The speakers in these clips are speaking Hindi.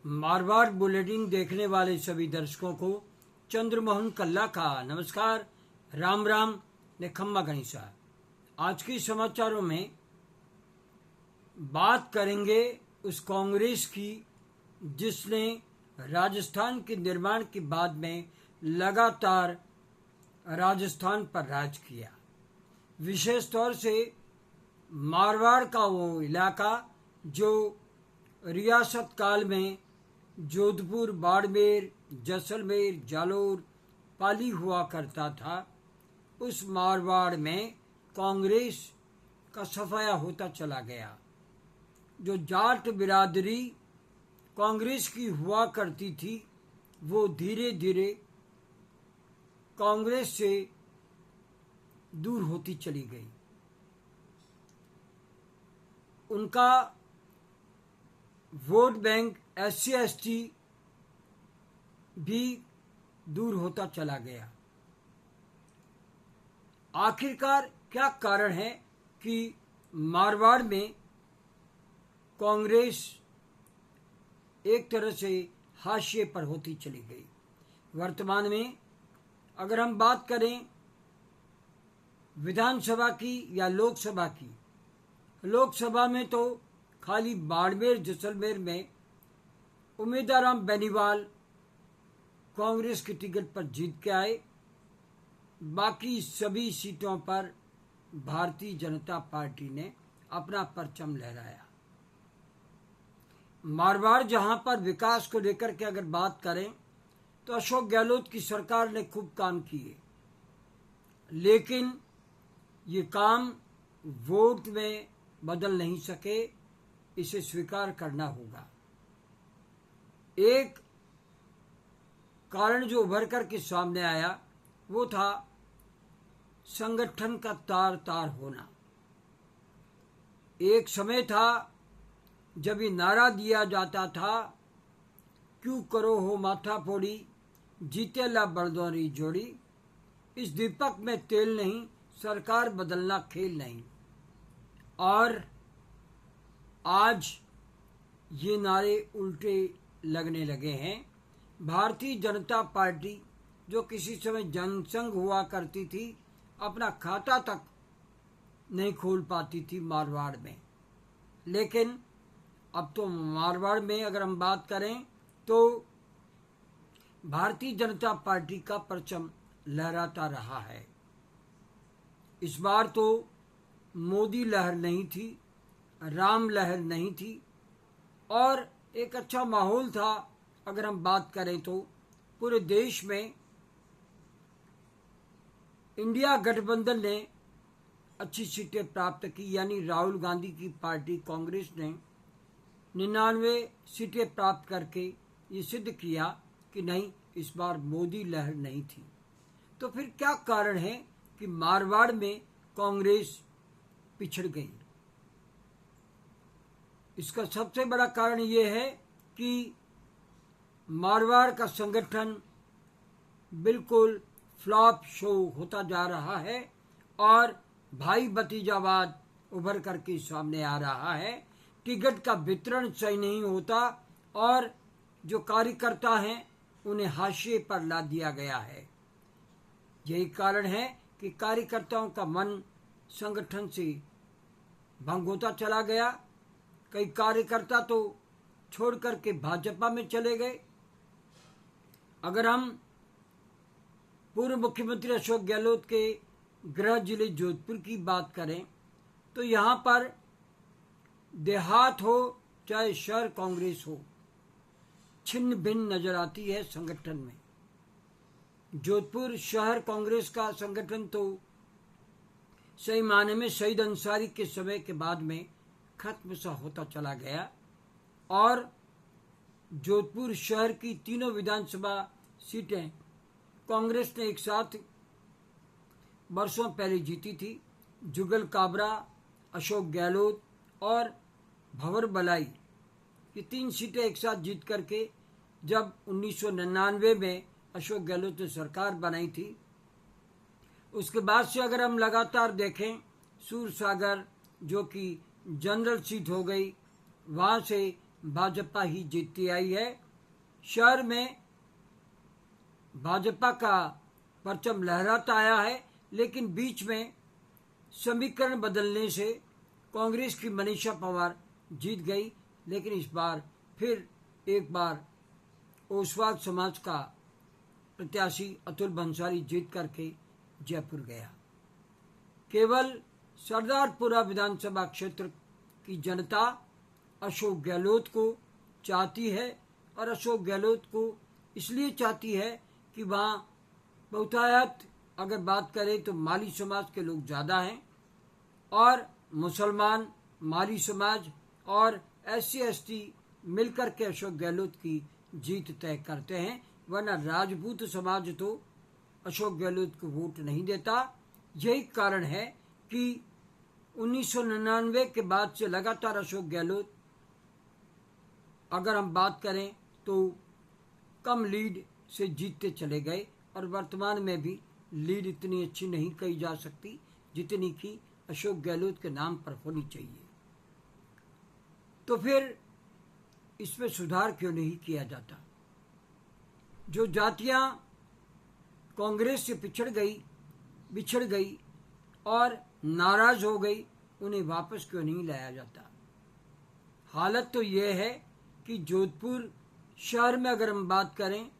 मारवाड़ बुलेटिन देखने वाले सभी दर्शकों को चंद्रमोहन कल्ला का नमस्कार, राम राम ने खम्मा गणिसा। आज के समाचारों में बात करेंगे उस कांग्रेस की जिसने राजस्थान के निर्माण के बाद में लगातार राजस्थान पर राज किया। विशेष तौर से मारवाड़ का वो इलाका जो रियासत काल में जोधपुर, बाड़मेर, जैसलमेर, जालोर, पाली हुआ करता था, उस मारवाड़ में कांग्रेस का सफाया होता चला गया। जो जाट बिरादरी कांग्रेस की हुआ करती थी वो धीरे धीरे कांग्रेस से दूर होती चली गई। उनका वोट बैंक SC/ST भी दूर होता चला गया। आखिरकार क्या कारण है कि मारवाड़ में कांग्रेस एक तरह से हाशिए पर होती चली गई। वर्तमान में अगर हम बात करें विधानसभा की या लोकसभा की, लोकसभा में तो खाली बाड़मेर, जैसलमेर में उम्मीदवार बेनीवाल कांग्रेस की टिकट पर जीत के आए। बाकी सभी सीटों पर भारतीय जनता पार्टी ने अपना परचम लहराया। मारवाड़ जहां पर विकास को लेकर के अगर बात करें तो अशोक गहलोत की सरकार ने खूब काम किए, लेकिन ये काम वोट में बदल नहीं सके, इसे स्वीकार करना होगा। एक कारण जो उभर कर के सामने आया वो था संगठन का तार तार होना। एक समय था जब ये नारा दिया जाता था, क्यों करो हो माथा फोड़ी, जीते ला बड़दौरी जोड़ी, इस दीपक में तेल नहीं, सरकार बदलना खेल नहीं। और आज ये नारे उल्टे लगने लगे हैं। भारतीय जनता पार्टी जो किसी समय जनसंघ हुआ करती थी, अपना खाता तक नहीं खोल पाती थी मारवाड़ में, लेकिन अब तो मारवाड़ में अगर हम बात करें तो भारतीय जनता पार्टी का परचम लहराता रहा है। इस बार तो मोदी लहर नहीं थी, राम लहर नहीं थी, और एक अच्छा माहौल था। अगर हम बात करें तो पूरे देश में इंडिया गठबंधन ने अच्छी सीटें प्राप्त की, यानी राहुल गांधी की पार्टी कांग्रेस ने 99 सीटें प्राप्त करके ये सिद्ध किया कि नहीं, इस बार मोदी लहर नहीं थी। तो फिर क्या कारण है कि मारवाड़ में कांग्रेस पिछड़ गई? इसका सबसे बड़ा कारण ये है कि मारवाड़ का संगठन बिल्कुल फ्लॉप शो होता जा रहा है और भाई भतीजावाद उभर करके सामने आ रहा है। टिकट का वितरण सही नहीं होता और जो कार्यकर्ता हैं उन्हें हाशिए पर ला दिया गया है। यही कारण है कि कार्यकर्ताओं का मन संगठन से भंग होता चला गया। कई कार्यकर्ता तो छोड़ करके भाजपा में चले गए। अगर हम पूर्व मुख्यमंत्री अशोक गहलोत के गृह जिले जोधपुर की बात करें तो यहाँ पर देहात हो चाहे शहर कांग्रेस हो, छिन्न भिन्न नजर आती है संगठन में। जोधपुर शहर कांग्रेस का संगठन तो सही मायने में शहीद अंसारी के समय के बाद में खत्म सा होता चला गया और जोधपुर शहर की तीनों विधानसभा सीटें कांग्रेस ने एक साथ वर्षों पहले जीती थी। जुगल काबरा, अशोक गहलोत और भंवर बलाई, ये 3 सीटें एक साथ जीत करके जब 1999 में अशोक गहलोत ने सरकार बनाई थी, उसके बाद से अगर हम लगातार देखें, सूरसागर जो कि जनरल सीट हो गई, वहाँ से भाजपा ही जीतती आई है। शहर में भाजपा का परचम लहराता आया है, लेकिन बीच में समीकरण बदलने से कांग्रेस की मनीषा पवार जीत गई। लेकिन इस बार फिर एक बार ओसवाल समाज का प्रत्याशी अतुल भंसाली जीत करके जयपुर गया। केवल सरदारपुरा विधानसभा क्षेत्र की जनता अशोक गहलोत को चाहती है, और अशोक गहलोत को इसलिए चाहती है कि वहाँ बहुतायत अगर बात करें तो माली समाज के लोग ज़्यादा हैं, और मुसलमान, माली समाज और SC ST मिलकर के अशोक गहलोत की जीत तय करते हैं। वरना राजपूत समाज तो अशोक गहलोत को वोट नहीं देता। यही कारण है कि 1999 के बाद से लगातार अशोक गहलोत, अगर हम बात करें तो कम लीड से जीतते चले गए, और वर्तमान में भी लीड इतनी अच्छी नहीं कही जा सकती जितनी कि अशोक गहलोत के नाम पर होनी चाहिए। तो फिर इसमें सुधार क्यों नहीं किया जाता? जो जातियां कांग्रेस से बिछड़ गई और नाराज हो गई, उन्हें वापस क्यों नहीं लाया जाता? हालत तो यह है कि जोधपुर शहर में अगर हम बात करें,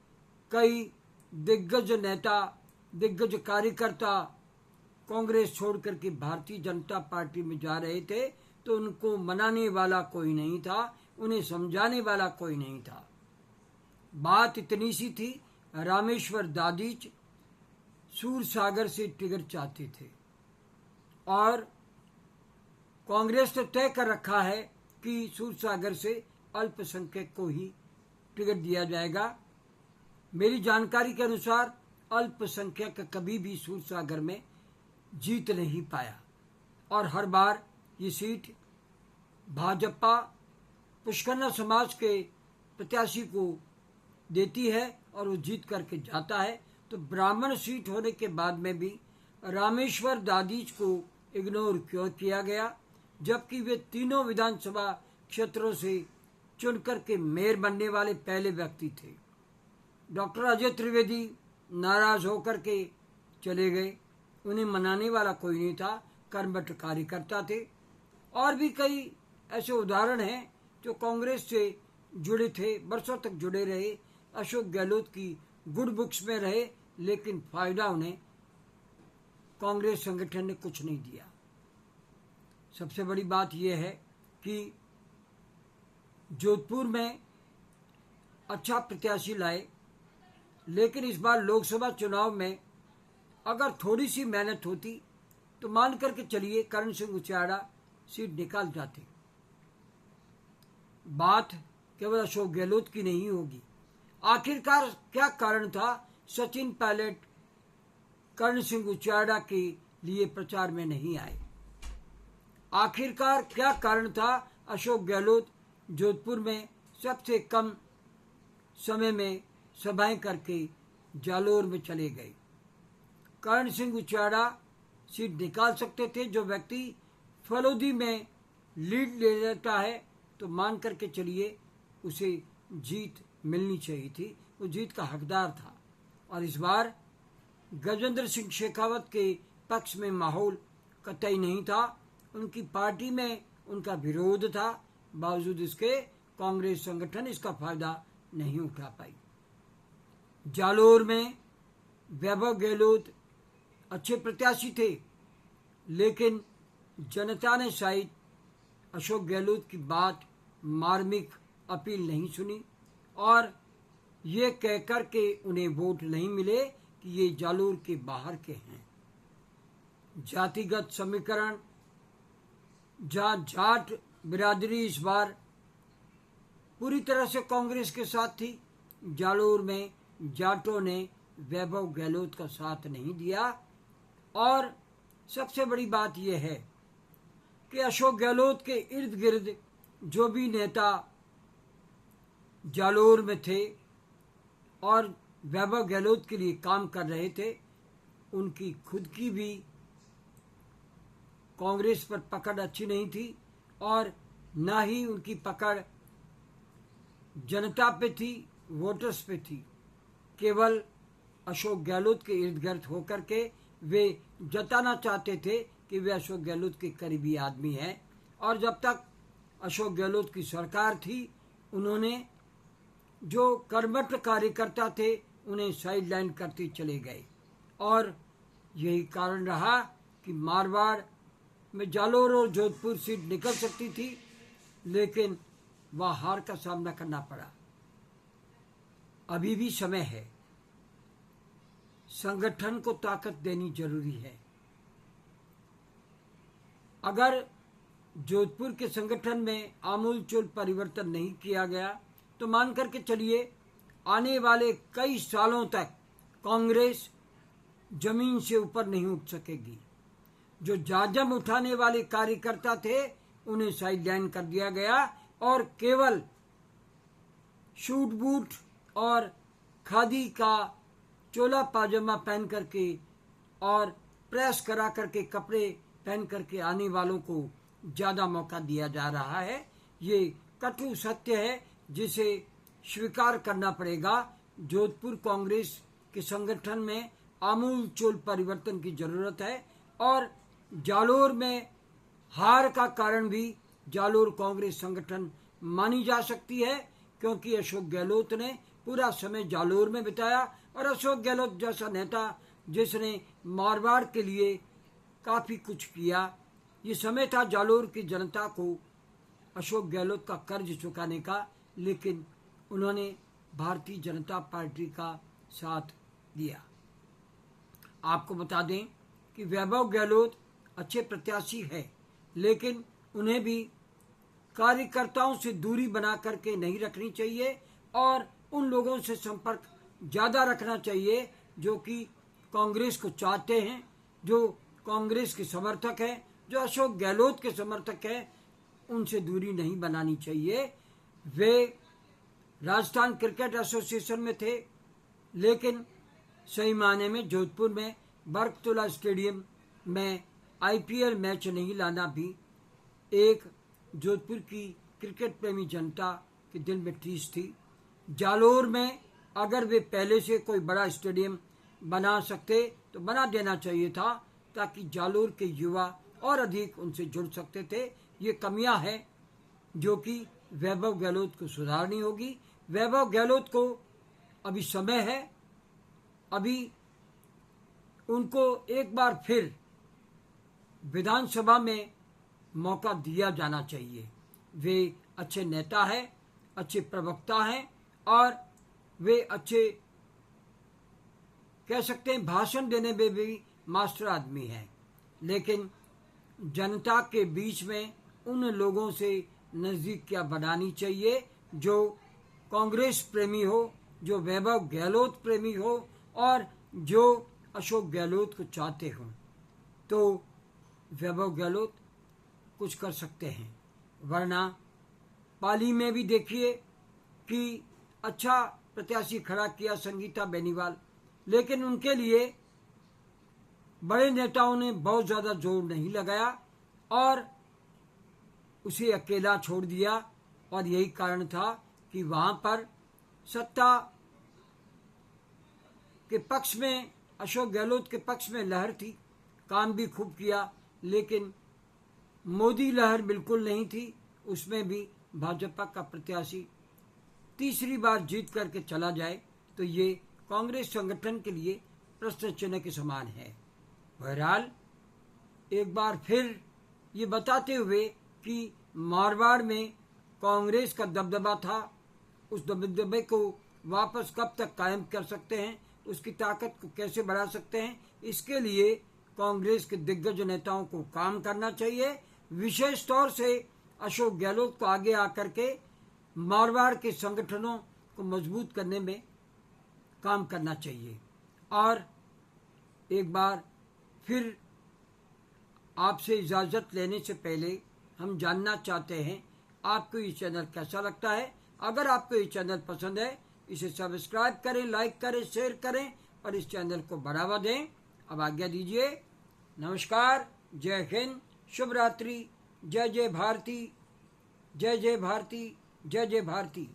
कई दिग्गज नेता, दिग्गज कार्यकर्ता कांग्रेस छोड़कर के भारतीय जनता पार्टी में जा रहे थे, तो उनको मनाने वाला कोई नहीं था, उन्हें समझाने वाला कोई नहीं था। बात इतनी सी थी, रामेश्वर दादीच सूरसागर से टिकट चाहते थे, और कांग्रेस ने तय कर रखा है कि सूरसागर से अल्पसंख्यक को ही टिकट दिया जाएगा। मेरी जानकारी के अनुसार अल्पसंख्यक कभी भी सूरसागर में जीत नहीं पाया, और हर बार ये सीट भाजपा पुष्करना समाज के प्रत्याशी को देती है और वो जीत करके जाता है। तो ब्राह्मण सीट होने के बाद में भी रामेश्वर दादीच को इग्नोर क्यों किया गया, जबकि वे तीनों विधानसभा क्षेत्रों से चुनकर के मेयर बनने वाले पहले व्यक्ति थे। डॉक्टर अजय त्रिवेदी नाराज होकर के चले गए, उन्हें मनाने वाला कोई नहीं था, कर्मठ कार्यकर्ता थे। और भी कई ऐसे उदाहरण हैं जो कांग्रेस से जुड़े थे, बरसों तक जुड़े रहे, अशोक गहलोत की गुड बुक्स में रहे, लेकिन फायदा उन्हें कांग्रेस संगठन ने कुछ नहीं दिया। सबसे बड़ी बात यह है कि जोधपुर में अच्छा प्रत्याशी लाए, लेकिन इस बार लोकसभा चुनाव में अगर थोड़ी सी मेहनत होती तो मान करके चलिए करण सिंह उचाड़ा सीट निकाल जाते। बात केवल अशोक गहलोत की नहीं होगी। आखिरकार क्या कारण था सचिन पायलट करण सिंह उचाड़ा के लिए प्रचार में नहीं आए? आखिरकार क्या कारण था अशोक गहलोत जोधपुर में सबसे कम समय में सभाएं करके जालोर में चले गए? करण सिंह उचाड़ा सीट निकाल सकते थे। जो व्यक्ति फलोदी में लीड ले लेता है तो मान करके चलिए उसे जीत मिलनी चाहिए थी, वो जीत का हकदार था। और इस बार गजेंद्र सिंह शेखावत के पक्ष में माहौल कतई नहीं था, उनकी पार्टी में उनका विरोध था, बावजूद इसके कांग्रेस संगठन इसका फायदा नहीं उठा पाई। जालोर में वैभव गहलोत अच्छे प्रत्याशी थे, लेकिन जनता ने शायद अशोक गहलोत की बात मार्मिक अपील नहीं सुनी, और ये कहकर के उन्हें वोट नहीं मिले कि ये जालोर के बाहर के हैं। जातिगत समीकरण, जहाँ जाट बिरादरी इस बार पूरी तरह से कांग्रेस के साथ थी, जालोर में जाटों ने वैभव गहलोत का साथ नहीं दिया। और सबसे बड़ी बात यह है कि अशोक गहलोत के इर्द गिर्द जो भी नेता जालोर में थे और वैभव गहलोत के लिए काम कर रहे थे, उनकी खुद की भी कांग्रेस पर पकड़ अच्छी नहीं थी, और ना ही उनकी पकड़ जनता पे थी, वोटर्स पे थी। केवल अशोक गहलोत के इर्द गिर्द होकर के वे जताना चाहते थे कि वे अशोक गहलोत के करीबी आदमी हैं, और जब तक अशोक गहलोत की सरकार थी उन्होंने जो कर्मठ कार्यकर्ता थे उन्हें साइडलाइन करते चले गए। और यही कारण रहा कि मारवाड़ में जालोर और जोधपुर सीट निकल सकती थी, लेकिन वह हार का सामना करना पड़ा। अभी भी समय है, संगठन को ताकत देनी जरूरी है। अगर जोधपुर के संगठन में आमूलचूल परिवर्तन नहीं किया गया तो मान करके चलिए आने वाले कई सालों तक कांग्रेस जमीन से ऊपर नहीं उठ सकेगी। जो जाजम उठाने वाले कार्यकर्ता थे उन्हें साइडलाइन कर दिया गया और केवल शूट बूट और खादी का चोला पाजामा पहन करके और प्रेस करा करके कपड़े पहन करके आने वालों को ज्यादा मौका दिया जा रहा है। ये कटु सत्य है जिसे स्वीकार करना पड़ेगा। जोधपुर कांग्रेस के संगठन में आमूलचूल परिवर्तन की जरूरत है, और जालोर में हार का कारण भी जालोर कांग्रेस संगठन मानी जा सकती है, क्योंकि अशोक गहलोत ने पूरा समय जालोर में बिताया, और अशोक गहलोत जैसा नेता जिसने मारवाड़ के लिए काफी कुछ किया, ये समय था जालोर की जनता को अशोक गहलोत का कर्ज चुकाने का, लेकिन उन्होंने भारतीय जनता पार्टी का साथ दिया। आपको बता दें कि वैभव गहलोत अच्छे प्रत्याशी है, लेकिन उन्हें भी कार्यकर्ताओं से दूरी बना करके नहीं रखनी चाहिए और उन लोगों से संपर्क ज़्यादा रखना चाहिए जो कि कांग्रेस को चाहते हैं, जो कांग्रेस के समर्थक हैं, जो अशोक गहलोत के समर्थक हैं। उनसे दूरी नहीं बनानी चाहिए। वे राजस्थान क्रिकेट एसोसिएशन में थे, लेकिन सही मायने में जोधपुर में बरकतुल्ला स्टेडियम में आईपीएल मैच नहीं लाना भी एक जोधपुर की क्रिकेट प्रेमी जनता के दिल में ठेस थी। जालोर में अगर वे पहले से कोई बड़ा स्टेडियम बना सकते तो बना देना चाहिए था, ताकि जालोर के युवा और अधिक उनसे जुड़ सकते थे। ये कमियां हैं जो कि वैभव गहलोत को सुधारनी होगी। वैभव गहलोत को अभी समय है, अभी उनको एक बार फिर विधानसभा में मौका दिया जाना चाहिए। वे अच्छे नेता हैं, अच्छे प्रवक्ता हैं और वे अच्छे कह सकते हैं भाषण देने में भी मास्टर आदमी हैं, लेकिन जनता के बीच में उन लोगों से नज़दीकियाँ बनानी चाहिए जो कांग्रेस प्रेमी हो, जो वैभव गहलोत प्रेमी हो और जो अशोक गहलोत को चाहते हों। तो वैभव गहलोत कुछ कर सकते हैं, वरना पाली में भी देखिए कि अच्छा प्रत्याशी खड़ा किया संगीता बेनीवाल, लेकिन उनके लिए बड़े नेताओं ने बहुत ज़्यादा जोर नहीं लगाया और उसे अकेला छोड़ दिया। और यही कारण था कि वहाँ पर सत्ता के पक्ष में, अशोक गहलोत के पक्ष में लहर थी, काम भी खूब किया, लेकिन मोदी लहर बिल्कुल नहीं थी। उसमें भी भाजपा का प्रत्याशी तीसरी बार जीत करके चला जाए तो ये कांग्रेस संगठन के लिए प्रश्न चिन्ह के समान है। बहरहाल एक बार फिर ये बताते हुए कि मारवाड़ में कांग्रेस का दबदबा था, उस दबदबे को वापस कब तक कायम कर सकते हैं, उसकी ताकत को कैसे बढ़ा सकते हैं, इसके लिए कांग्रेस के दिग्गज नेताओं को काम करना चाहिए। विशेष तौर से अशोक गहलोत को आगे आकर के मारवाड़ के संगठनों को मजबूत करने में काम करना चाहिए। और एक बार फिर आपसे इजाज़त लेने से पहले हम जानना चाहते हैं आपको ये चैनल कैसा लगता है। अगर आपको ये चैनल पसंद है इसे सब्सक्राइब करें, लाइक करें, शेयर करें और इस चैनल को बढ़ावा दें। अब आज्ञा दीजिए। नमस्कार, जय हिंद, शुभ रात्रि, जय जय भारती, जय जय भारती, जय जय भारती।